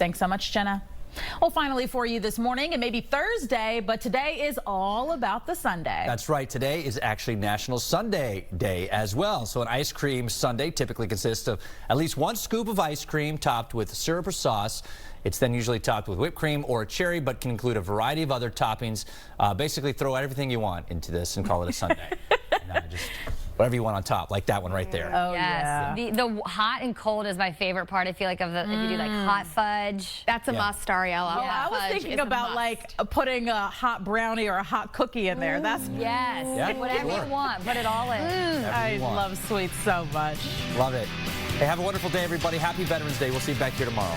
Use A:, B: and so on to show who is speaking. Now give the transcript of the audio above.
A: Thanks so much, Jenna. Well, finally for you this morning, it may be Thursday, but today is all about the sundae.
B: That's right. Today is actually National Sundae Day as well. So an ice cream sundae typically consists of at least one scoop of ice cream topped with syrup or sauce. It's then usually topped with whipped cream or a cherry, but can include a variety of other toppings. Basically, throw everything you want into this and call it a sundae. Just whatever you want on top, like that one right there.
A: Oh,
C: yes.
A: yeah.
C: The hot and cold is my favorite part. I feel like if you do like hot fudge.
D: That's a must, Ariella.
A: Yeah, I was thinking about like putting a hot brownie or a hot cookie in there. That's
C: yes.
B: Yeah,
C: Whatever
B: sure.
C: you want, put it all in.
A: I love sweets so much.
B: Love it. Hey, have a wonderful day, everybody. Happy Veterans Day. We'll see you back here tomorrow.